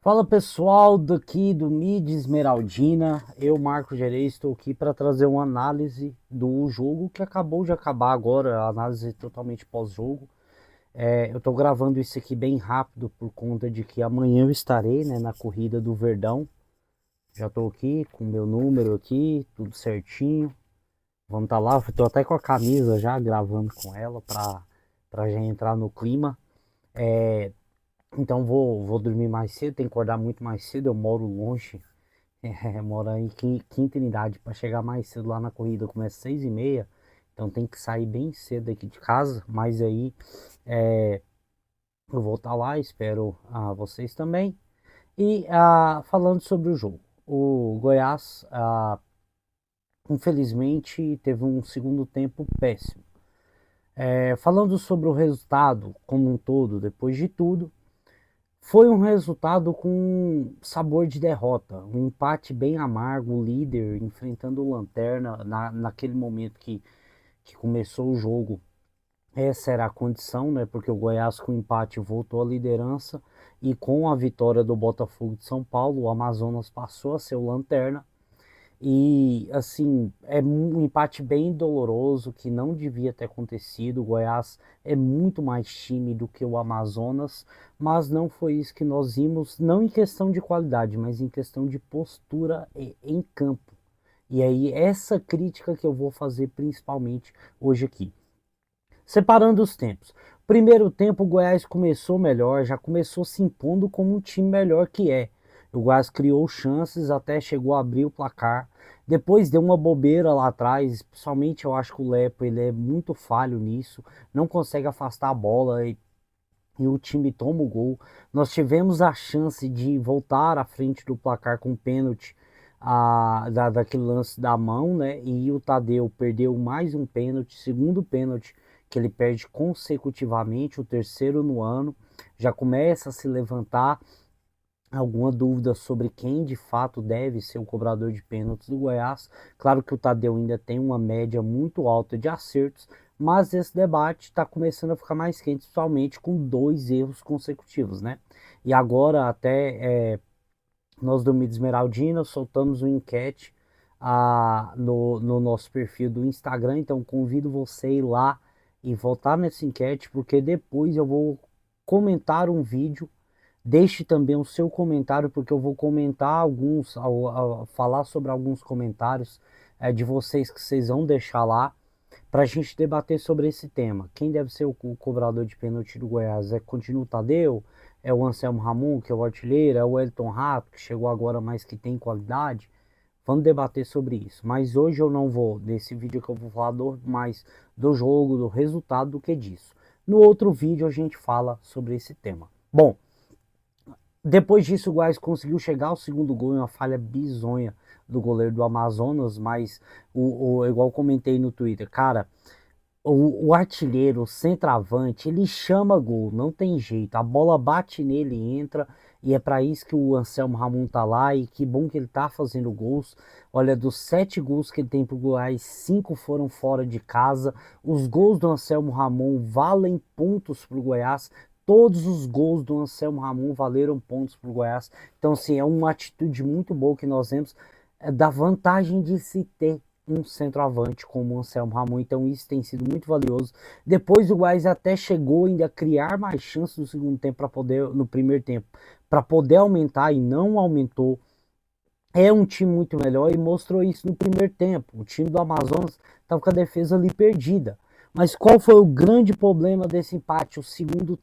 Fala pessoal, daqui do Mid Esmeraldina, eu, Marco Gerês, estou aqui para trazer uma análise do jogo que acabou de acabar agora, a análise totalmente pós-jogo. Eu estou gravando isso aqui bem rápido por conta de que amanhã eu estarei, né, na corrida do Verdão. Já estou aqui com o meu número aqui, tudo certinho. Vamos estar lá, estou até com a camisa já gravando com ela para já entrar no clima. Então vou dormir mais cedo, tenho que acordar muito mais cedo, eu moro longe. Moro em Quinta Unidade. Para chegar mais cedo lá na corrida começa 6h30. Então tem que sair bem cedo aqui de casa. Mas aí é, eu vou estar lá, espero vocês também. E falando sobre o jogo. O Goiás, infelizmente, teve um segundo tempo péssimo. Falando sobre o resultado como um todo, depois de tudo, foi um resultado com sabor de derrota, um empate bem amargo, o líder enfrentando o Lanterna naquele momento que começou o jogo. Essa era a condição, né? Porque o Goiás com o empate voltou à liderança e com a vitória do Botafogo de São Paulo, o Amazonas passou a ser o Lanterna. E assim, é um empate bem doloroso que não devia ter acontecido. O Goiás é muito mais time do que o Amazonas, mas não foi isso que nós vimos, não em questão de qualidade, mas em questão de postura em campo. E aí, essa crítica que eu vou fazer principalmente hoje aqui. Separando os tempos. Primeiro tempo, o Goiás começou melhor, já começou se impondo como um time melhor que é. O Goiás criou chances, até chegou a abrir o placar. Depois deu uma bobeira lá atrás, especialmente eu acho que o Lepo ele é muito falho nisso, não consegue afastar a bola e o time toma o gol. Nós tivemos a chance de voltar à frente do placar com pênalti daquele lance da mão, né? E o Tadeu perdeu mais um pênalti, segundo pênalti que ele perde consecutivamente, o terceiro no ano. Já começa a se levantar alguma dúvida sobre quem de fato deve ser o cobrador de pênaltis do Goiás. Claro que o Tadeu ainda tem uma média muito alta de acertos, mas esse debate está começando a ficar mais quente, principalmente com dois erros consecutivos, né? E agora até nós do Mídia Esmeraldina soltamos uma enquete no nosso perfil do Instagram, então convido você a ir lá e votar nessa enquete, porque depois eu vou comentar um vídeo. Deixe também o seu comentário, porque eu vou comentar alguns, falar sobre alguns comentários de vocês que vocês vão deixar lá para a gente debater sobre esse tema. Quem deve ser o cobrador de pênalti do Goiás? Continua o Tadeu? É o Anselmo Ramon, que é o artilheiro? É o Elton Rato, que chegou agora, mas que tem qualidade? Vamos debater sobre isso. Mas hoje eu não vou, nesse vídeo que eu vou falar mais do jogo, do resultado, do que disso. No outro vídeo a gente fala sobre esse tema. Bom, depois disso, o Goiás conseguiu chegar ao segundo gol em uma falha bizonha do goleiro do Amazonas, mas igual eu comentei no Twitter, cara, o artilheiro, o centroavante, ele chama gol, não tem jeito. A bola bate nele e entra, e é para isso que o Anselmo Ramon tá lá, e que bom que ele tá fazendo gols. Olha, dos 7 gols que ele tem pro Goiás, 5 foram fora de casa. Os gols do Anselmo Ramon valem pontos pro Goiás. Todos os gols do Anselmo Ramon valeram pontos pro Goiás. Então, assim, é uma atitude muito boa que nós temos, da vantagem de se ter um centroavante como o Anselmo Ramon, então isso tem sido muito valioso. Depois o Goiás até chegou ainda a criar mais chances no segundo tempo para poder, no primeiro tempo, para poder aumentar e não aumentou. É um time muito melhor e mostrou isso no primeiro tempo. O time do Amazonas estava com a defesa ali perdida. Mas qual foi o grande problema desse empate? O segundo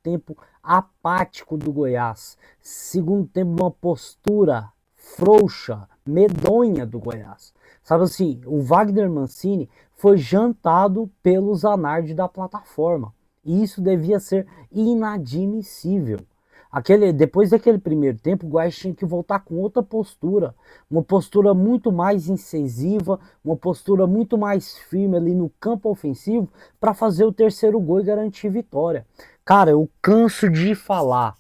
tempo apático do Goiás, segundo tempo uma postura frouxa, medonha do Goiás. Sabe assim, o Wagner Mancini foi jantado pelos Zanardi da plataforma. E isso devia ser inadmissível. Depois daquele primeiro tempo, o Goiás tinha que voltar com outra postura, uma postura muito mais incisiva, uma postura muito mais firme ali no campo ofensivo para fazer o terceiro gol e garantir vitória. Cara, eu canso de falar,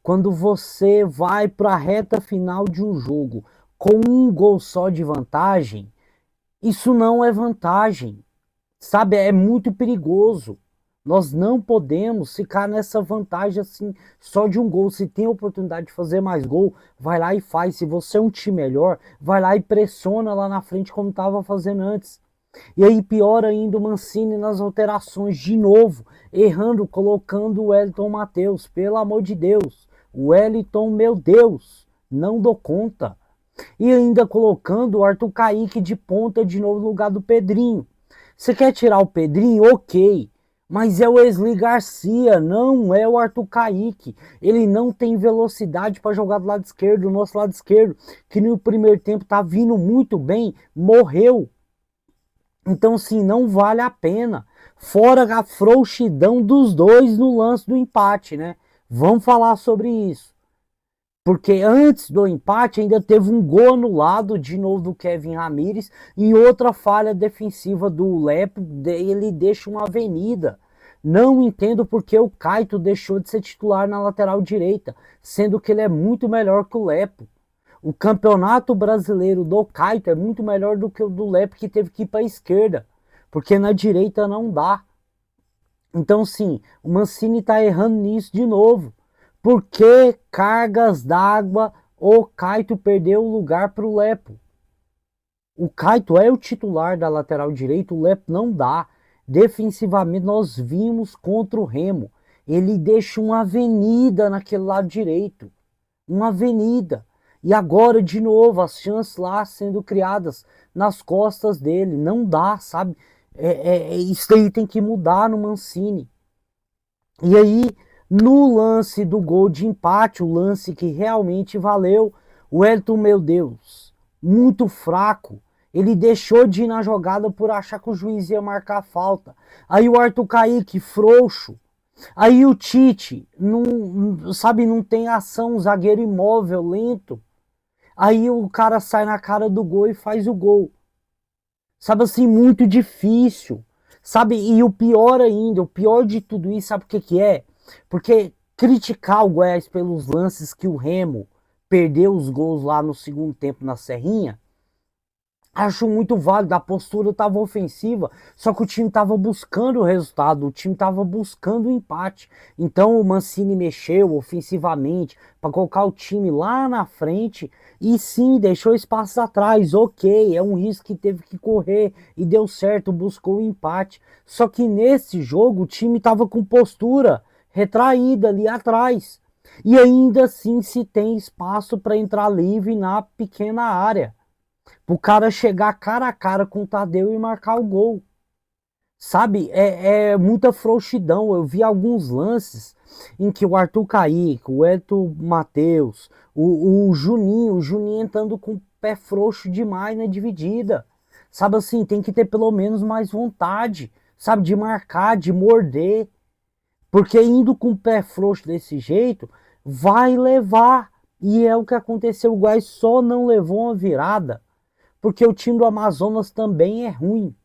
quando você vai para a reta final de um jogo com um gol só de vantagem, isso não é vantagem, sabe? É muito perigoso. Nós não podemos ficar nessa vantagem assim, só de um gol. Se tem a oportunidade de fazer mais gol, vai lá e faz. Se você é um time melhor, vai lá e pressiona lá na frente como estava fazendo antes. E aí pior ainda o Mancini nas alterações de novo, errando, colocando o Wellington Matheus, pelo amor de Deus. O Wellington, meu Deus, não dou conta. E ainda colocando o Arthur Kaique de ponta de novo no lugar do Pedrinho. Você quer tirar o Pedrinho? Ok. Mas é o Wesley Garcia, não é o Arthur Kaique. Ele não tem velocidade para jogar do lado esquerdo. O nosso lado esquerdo, que no primeiro tempo tá vindo muito bem, morreu. Então, sim, não vale a pena. Fora a frouxidão dos dois no lance do empate, né? Vamos falar sobre isso. Porque antes do empate ainda teve um gol anulado de novo do Kevin Ramírez e outra falha defensiva do Lepo, ele deixa uma avenida. Não entendo porque o Caito deixou de ser titular na lateral direita, sendo que ele é muito melhor que o Lepo. O campeonato brasileiro do Caito é muito melhor do que o do Lepo, que teve que ir para a esquerda, porque na direita não dá. Então, sim, o Mancini está errando nisso de novo. Por que cargas d'água o Caito perdeu o lugar para o Lepo? O Caito é o titular da lateral direita, o Lepo não dá. Defensivamente, nós vimos contra o Remo. Ele deixa uma avenida naquele lado direito. Uma avenida. E agora, de novo, as chances lá sendo criadas nas costas dele. Não dá, sabe? Isso aí tem que mudar no Mancini. E aí, no lance do gol de empate, o lance que realmente valeu, o Wellington, meu Deus, muito fraco. Ele deixou de ir na jogada por achar que o juiz ia marcar a falta. Aí o Arthur Kaique, frouxo. Aí o Tite, não, sabe, não tem ação, zagueiro imóvel, lento. Aí o cara sai na cara do gol e faz o gol. Sabe assim, muito difícil. Sabe, e o pior ainda, o pior de tudo isso, sabe o que que é? Porque criticar o Goiás pelos lances que o Remo perdeu os gols lá no segundo tempo na Serrinha, acho muito válido, a postura estava ofensiva, só que o time estava buscando o resultado, o time estava buscando o empate. Então o Mancini mexeu ofensivamente para colocar o time lá na frente e sim, deixou espaços atrás, ok, é um risco que teve que correr e deu certo, buscou o empate. Só que nesse jogo o time estava com postura retraída ali atrás. E ainda assim se tem espaço para entrar livre na pequena área pro cara chegar cara a cara com o Tadeu e marcar o gol. Sabe, é muita frouxidão. Eu vi alguns lances em que o Arthur Kaique, o Elton Matheus, o Juninho entrando com o pé frouxo demais na dividida. Sabe assim, tem que ter pelo menos mais vontade, sabe, de marcar, de morder. Porque indo com o pé frouxo desse jeito, vai levar. E é o que aconteceu. O Goiás só não levou uma virada porque o time do Amazonas também é ruim.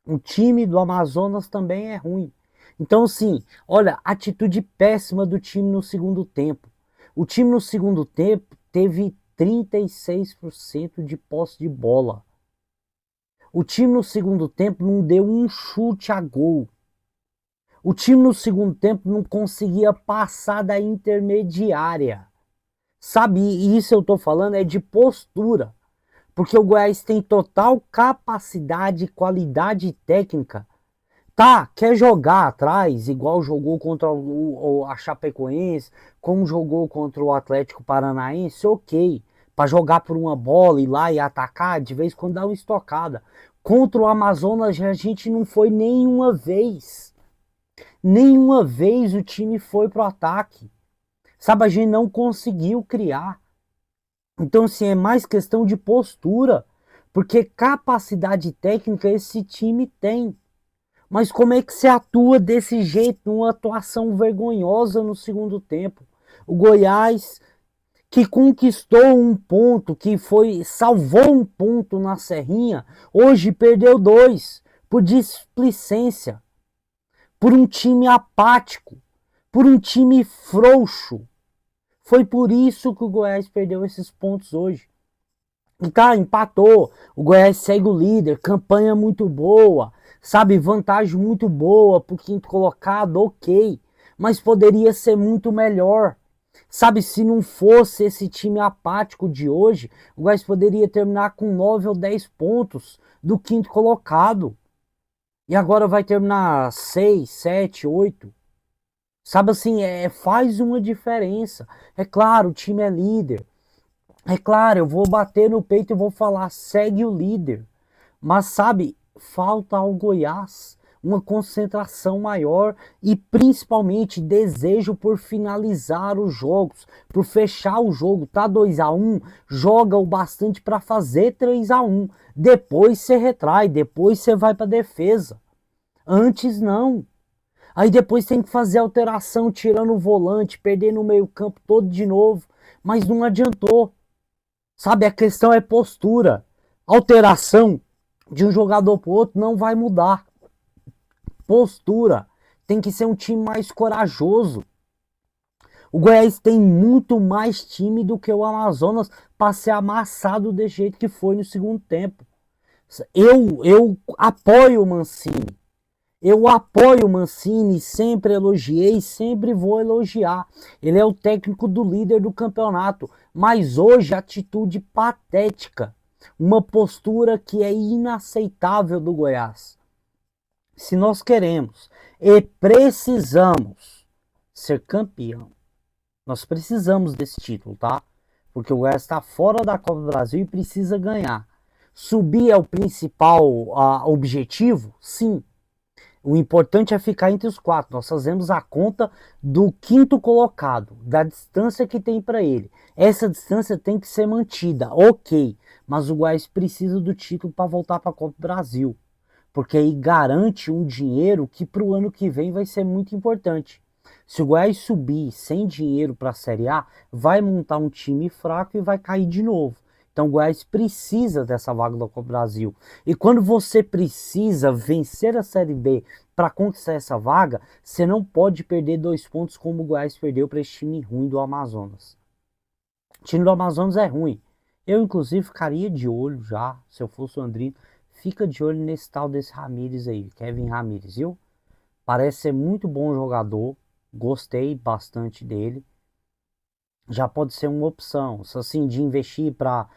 O time do Amazonas também é ruim. Então, sim, olha, atitude péssima do time no segundo tempo. O time no segundo tempo teve 36% de posse de bola. O time no segundo tempo não deu um chute a gol. O time no segundo tempo não conseguia passar da intermediária. Sabe, e isso eu tô falando é de postura. Porque o Goiás tem total capacidade, qualidade técnica. Tá, quer jogar atrás, igual jogou contra a Chapecoense, como jogou contra o Atlético Paranaense, ok. Para jogar por uma bola, ir lá e atacar, de vez em quando dá uma estocada. Contra o Amazonas a gente não foi nenhuma vez. Nenhuma vez o time foi pro ataque. Sabe, a gente não conseguiu criar. Então, assim, é mais questão de postura, porque capacidade técnica esse time tem. Mas como é que se atua desse jeito, numa atuação vergonhosa no segundo tempo? O Goiás, que conquistou um ponto, que foi salvou um ponto na Serrinha, hoje perdeu dois, por displicência, por um time apático, por um time frouxo. Foi por isso que o Goiás perdeu esses pontos hoje. E tá, empatou. O Goiás segue o líder, campanha muito boa, sabe? Vantagem muito boa pro quinto colocado, ok. Mas poderia ser muito melhor. Sabe, se não fosse esse time apático de hoje, o Goiás poderia terminar com 9 ou 10 pontos do quinto colocado. E agora vai terminar 6, 7, 8. Sabe assim, faz uma diferença. É claro, o time é líder. É claro, eu vou bater no peito e vou falar, segue o líder. Mas sabe, falta ao Goiás uma concentração maior e principalmente desejo por finalizar os jogos, por fechar o jogo. Tá 2-1, joga o bastante para fazer 3-1. Depois você retrai, depois você vai para defesa. Antes não. Aí depois tem que fazer alteração, tirando o volante, perdendo o meio-campo todo de novo. Mas não adiantou. Sabe, a questão é postura. Alteração de um jogador para o outro não vai mudar. Postura. Tem que ser um time mais corajoso. O Goiás tem muito mais time do que o Amazonas para ser amassado do jeito que foi no segundo tempo. Eu apoio o Mancini. Eu apoio o Mancini, sempre elogiei, sempre vou elogiar. Ele é o técnico do líder do campeonato, mas hoje atitude patética, uma postura que é inaceitável do Goiás. Se nós queremos e precisamos ser campeão, nós precisamos desse título, tá? Porque o Goiás está fora da Copa do Brasil e precisa ganhar. Subir é o principal objetivo? Sim. O importante é ficar entre os quatro. Nós fazemos a conta do quinto colocado, da distância que tem para ele. Essa distância tem que ser mantida, ok. Mas o Goiás precisa do título para voltar para a Copa do Brasil. Porque aí garante um dinheiro que para o ano que vem vai ser muito importante. Se o Goiás subir sem dinheiro para a Série A, vai montar um time fraco e vai cair de novo. Então o Goiás precisa dessa vaga da Copa do Brasil. E quando você precisa vencer a Série B para conquistar essa vaga, você não pode perder 2 pontos como o Goiás perdeu para esse time ruim do Amazonas. O time do Amazonas é ruim. Eu, inclusive, ficaria de olho já, se eu fosse o Andrino. Fica de olho nesse tal desse Ramires aí, Kevin Ramires, viu? Parece ser muito bom jogador. Gostei bastante dele. Já pode ser uma opção, assim, de investir para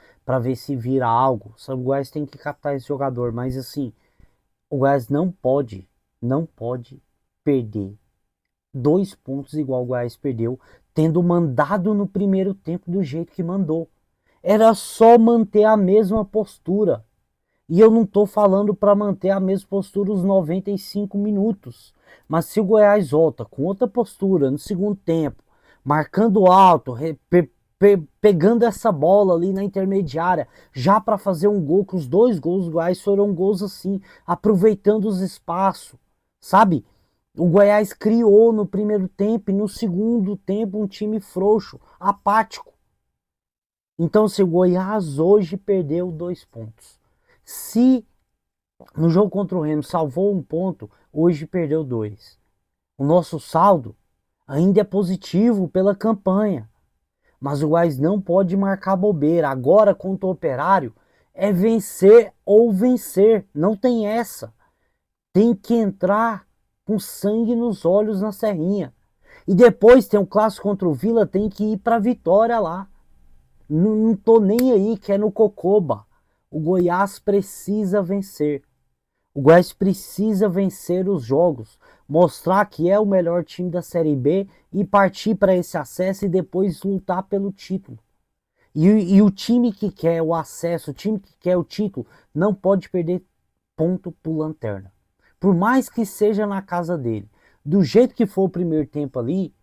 ver se vira algo. O Goiás tem que captar esse jogador, mas assim, o Goiás não pode perder 2 pontos igual o Goiás perdeu, tendo mandado no primeiro tempo do jeito que mandou. Era só manter a mesma postura. E eu não estou falando para manter a mesma postura os 95 minutos. Mas se o Goiás volta com outra postura no segundo tempo, marcando alto, pegando essa bola ali na intermediária, já para fazer um gol, que os 2 gols do Goiás foram gols assim, aproveitando os espaços, sabe? O Goiás criou no primeiro tempo e no segundo tempo um time frouxo, apático. Então, se o Goiás hoje perdeu 2 pontos, se no jogo contra o Remo salvou 1 ponto, hoje perdeu 2. O nosso saldo ainda é positivo pela campanha, mas o Goiás não pode marcar bobeira. Agora contra o Operário é vencer ou vencer, não tem essa. Tem que entrar com sangue nos olhos na Serrinha. E depois tem um clássico contra o Vila, tem que ir para vitória lá. Não tô nem aí, que é no Cocoba. O Goiás precisa vencer. O Goiás precisa vencer os jogos, mostrar que é o melhor time da Série B e partir para esse acesso e depois lutar pelo título. E o time que quer o acesso, o time que quer o título, não pode perder ponto pro Lanterna. Por mais que seja na casa dele. Do jeito que for o primeiro tempo ali,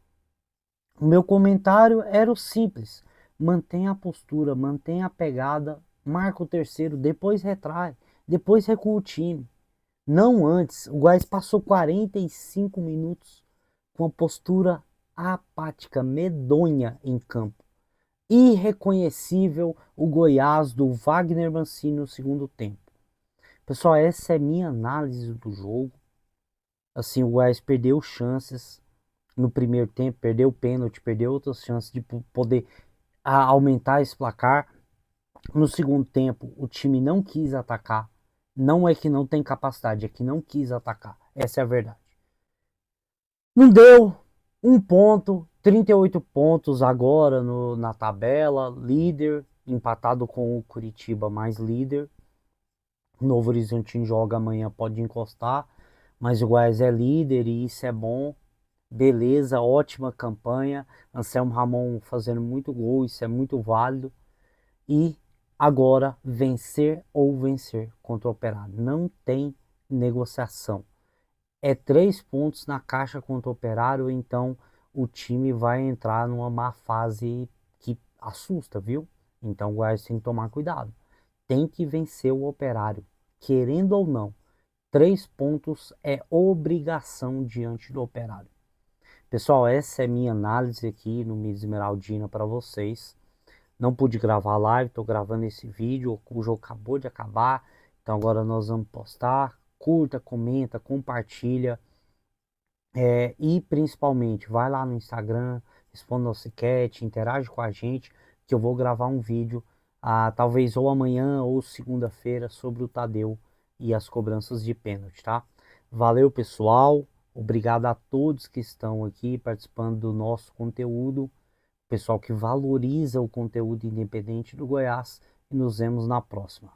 o meu comentário era o simples. Mantenha a postura, mantenha a pegada, marca o terceiro, depois retrai, depois recua o time. Não antes. O Goiás passou 45 minutos com a postura apática, medonha em campo. Irreconhecível o Goiás do Wagner Mancini no segundo tempo. Pessoal, essa é minha análise do jogo. Assim, o Goiás perdeu chances no primeiro tempo, perdeu o pênalti, perdeu outras chances de poder aumentar esse placar. No segundo tempo, o time não quis atacar. Não é que não tem capacidade, é que não quis atacar. Essa é a verdade. Não deu. Um ponto, 38 pontos agora na tabela, líder, empatado com o Curitiba, mais líder. O Novo Horizontino joga amanhã, pode encostar, mas o Goiás é líder e isso é bom. Beleza, ótima campanha. Anselmo Ramon fazendo muito gol, isso é muito válido. E agora vencer ou vencer contra o Operário. Não tem negociação. É 3 pontos na caixa contra o Operário, então o time vai entrar numa má fase que assusta, viu? Então o Goiás tem que tomar cuidado. Tem que vencer o Operário, querendo ou não. 3 pontos é obrigação diante do Operário. Pessoal, essa é minha análise aqui no Miss Esmeraldina para vocês. Não pude gravar live, estou gravando esse vídeo, o jogo acabou de acabar, então agora nós vamos postar. Curta, comenta, compartilha e principalmente vai lá no Instagram, responda nossa enquete, interage com a gente, que eu vou gravar um vídeo, talvez ou amanhã ou segunda-feira, sobre o Tadeu e as cobranças de pênalti, tá? Valeu, pessoal. Obrigado a todos que estão aqui participando do nosso conteúdo, pessoal que valoriza o conteúdo independente do Goiás, e nos vemos na próxima.